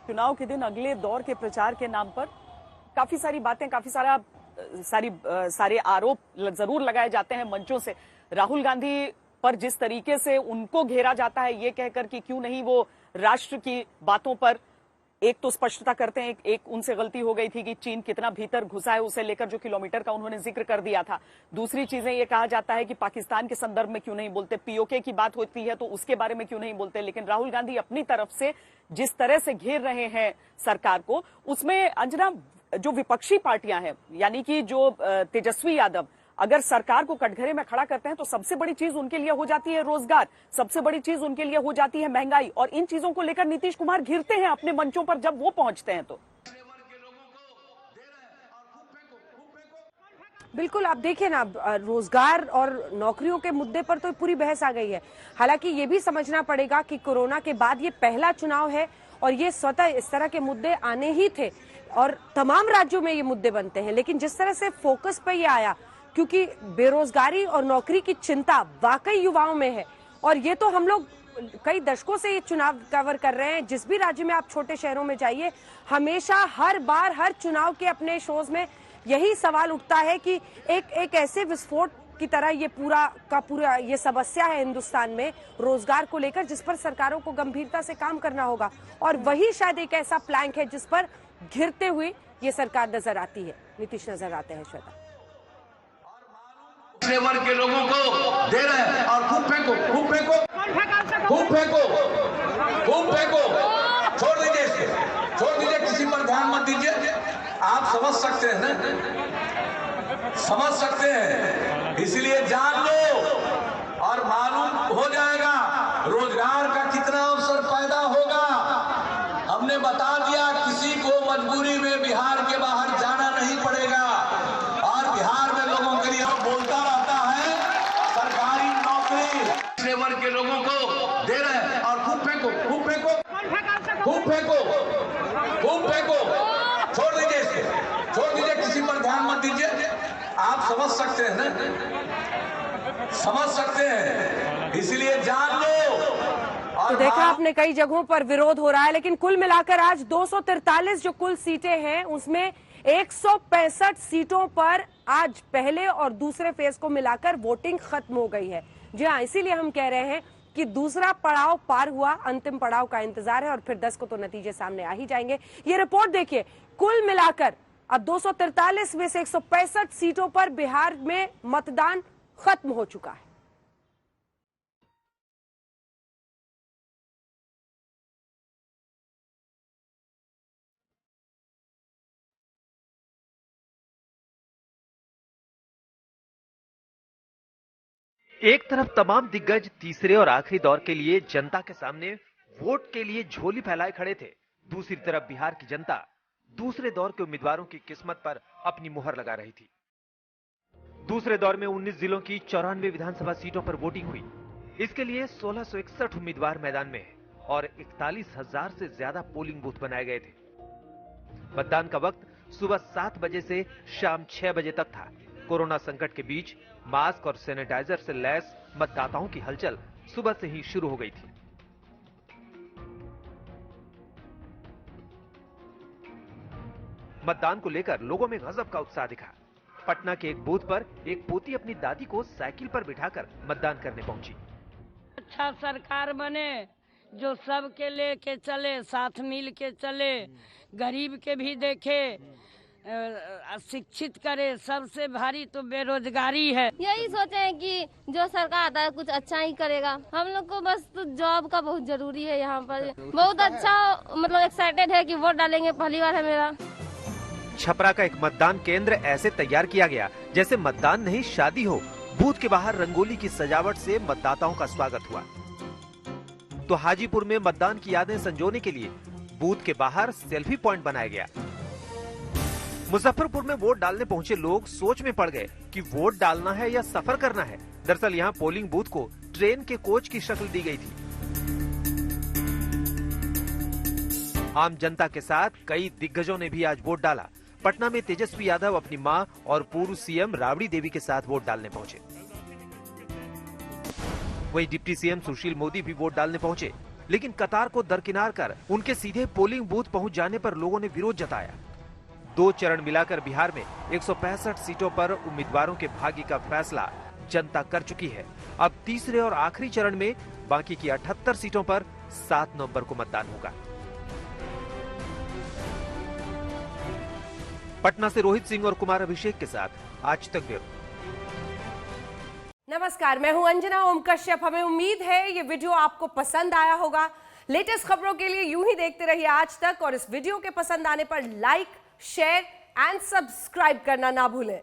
चुनाव के दिन अगले दौर के प्रचार के नाम पर काफी सारी बातें, सारे आरोप जरूर लगाए जाते हैं मंचों से। राहुल गांधी पर जिस तरीके से उनको घेरा जाता है ये कहकर कि क्यों नहीं वो राष्ट्र की बातों पर एक तो स्पष्टता करते हैं, एक उनसे गलती हो गई थी कि चीन कितना भीतर घुसा है उसे लेकर जो किलोमीटर का उन्होंने जिक्र कर दिया था। दूसरी चीजें ये कहा जाता है कि पाकिस्तान के संदर्भ में क्यों नहीं बोलते, पीओके की बात होती है तो उसके बारे में क्यों नहीं बोलते। लेकिन राहुल गांधी अपनी तरफ से जिस तरह से घेर रहे हैं सरकार को, उसमें अंजना जो विपक्षी पार्टियां हैं यानी कि जो तेजस्वी यादव अगर सरकार को कटघरे में खड़ा करते हैं तो सबसे बड़ी चीज उनके लिए हो जाती है रोजगार, सबसे बड़ी चीज उनके लिए हो जाती है महंगाई। और इन चीजों को लेकर नीतीश कुमार घिरते हैं अपने मंचों पर जब वो पहुंचते हैं तो। बिल्कुल, आप देखिए ना, रोजगार और नौकरियों के मुद्दे पर तो पूरी बहस आ गई है। हालांकि ये भी समझना पड़ेगा कि कोरोना के बाद ये पहला चुनाव है और ये स्वतः इस तरह के मुद्दे आने ही थे और तमाम राज्यों में ये मुद्दे बनते हैं। लेकिन जिस तरह से फोकस पे ये आया, क्योंकि बेरोजगारी और नौकरी की चिंता वाकई युवाओं में है और ये तो हम लोग कई दशकों से ये चुनाव कवर कर रहे हैं। जिस भी राज्य में आप छोटे शहरों में जाइए, हमेशा हर बार हर चुनाव के अपने शोज में यही सवाल उठता है कि एक ऐसे विस्फोट की तरह ये पूरा ये समस्या है हिंदुस्तान में रोजगार को लेकर, जिस पर सरकारों को गंभीरता से काम करना होगा। और वही शायद एक ऐसा प्लैंक है जिस पर घिरते हुए ये सरकार नजर आती है। नीतीश नजर आते हैं। श्वेता, वर्ग के लोगों को दे रहे हैं और खूब फेंको, खूब फेंको, खूब फेंको, खूब फेंको, छोड़ दीजिए इसको, छोड़ दीजिए, किसी पर ध्यान मत दीजिए। आप समझ सकते हैं ना, समझ सकते हैं, इसलिए जान लो और मालूम हो जाएगा रोजगार का कितना अवसर पैदा होगा। हमने बता दिया, किसी को मजबूरी में बिहार के बाहर जाना नहीं पड़ेगा और बिहार में लोगों के लिए बोलता रहता है सरकारी नौकरी पिछड़े वर्ग के लोगों को दे रहे हैं और खूब फेंको, खूब फेंको, खूब फेंको, खूब फेंको, छोड़ दीजिए इसको, छोड़ दीजिए, किसी पर ध्यान मत दीजिए। आप समझ सकते हैं ना, समझ सकते हैं, इसलिए जान लो। तो देखा आपने कई जगहों पर विरोध हो रहा है, लेकिन कुल मिलाकर आज 243 जो कुल सीटें हैं उसमें 165 सीटों पर आज पहले और दूसरे फेज को मिलाकर वोटिंग खत्म हो गई है। जी हाँ, इसीलिए हम कह रहे हैं कि दूसरा पड़ाव पार हुआ, अंतिम पड़ाव का इंतजार है और फिर 10 को तो नतीजे सामने आ ही जाएंगे। ये रिपोर्ट देखिए, कुल मिलाकर अब 243 में से 165 सीटों पर बिहार में मतदान खत्म हो चुका है। एक तरफ तमाम दिग्गज तीसरे और आखिरी दौर के लिए जनता के सामने वोट के लिए झोली फैलाए खड़े थे, दूसरी तरफ बिहार की जनता दूसरे दौर के उम्मीदवारों की किस्मत पर अपनी मुहर लगा रही थी। दूसरे दौर में 19 जिलों की 94 विधानसभा सीटों पर वोटिंग हुई। इसके लिए 1661 उम्मीदवार मैदान में हैं और 41,000 से ज्यादा पोलिंग बूथ बनाए गए थे। मतदान का वक्त सुबह 7 बजे से शाम 6 बजे तक था। कोरोना संकट के बीच मास्क और सैनिटाइजर से लैस मतदाताओं की हलचल सुबह से ही शुरू हो गई थी। मतदान को लेकर लोगों में गजब का उत्साह दिखा। पटना के एक बूथ पर एक पोती अपनी दादी को साइकिल पर बिठाकर मतदान करने पहुंची। अच्छा सरकार बने जो सबके लेके चले, साथ मिल के चले, गरीब के भी देखे, शिक्षित करे। सबसे भारी तो बेरोजगारी है। यही सोचे हैं कि जो सरकार आता है कुछ अच्छा ही करेगा। हम लोग को बस तो जॉब का बहुत जरूरी है। यहाँ पर बहुत अच्छा मतलब एक्साइटेड है कि वोट डालेंगे, पहली बार है मेरा। छपरा का एक मतदान केंद्र ऐसे तैयार किया गया जैसे मतदान नहीं शादी हो। बूथ के बाहर रंगोली की सजावट से मतदाताओं का स्वागत हुआ। तो हाजीपुर में मतदान की यादें संजोने के लिए बूथ के बाहर सेल्फी पॉइंट बनाया गया। मुजफ्फरपुर में वोट डालने पहुंचे लोग सोच में पड़ गए कि वोट डालना है या सफर करना है। दरअसल यहाँ पोलिंग बूथ को ट्रेन के कोच की शक्ल दी गई थी। आम जनता के साथ कई दिग्गजों ने भी आज वोट डाला। पटना में तेजस्वी यादव अपनी मां और पूर्व सीएम राबड़ी देवी के साथ वोट डालने पहुंचे। वहीं डिप्टी सीएम सुशील मोदी भी वोट डालने पहुंचे। लेकिन कतार को दरकिनार कर उनके सीधे पोलिंग बूथ पहुंच जाने पर लोगों ने विरोध जताया। 2 चरण मिलाकर बिहार में 165 सीटों पर उम्मीदवारों के भाग्य का फैसला जनता कर चुकी है। अब तीसरे और आखिरी चरण में बाकी की 78 सीटों पर 7 नवंबर को मतदान होगा। पटना से रोहित सिंह और कुमार अभिषेक के साथ आज तक ब्यूरो। नमस्कार, मैं हूं अंजना ओम कश्यप। हमें उम्मीद है ये वीडियो आपको पसंद आया होगा। लेटेस्ट खबरों के लिए यूं ही देखते रहिए आज तक, और इस वीडियो के पसंद आने पर लाइक, शेयर एंड सब्सक्राइब करना ना भूलें।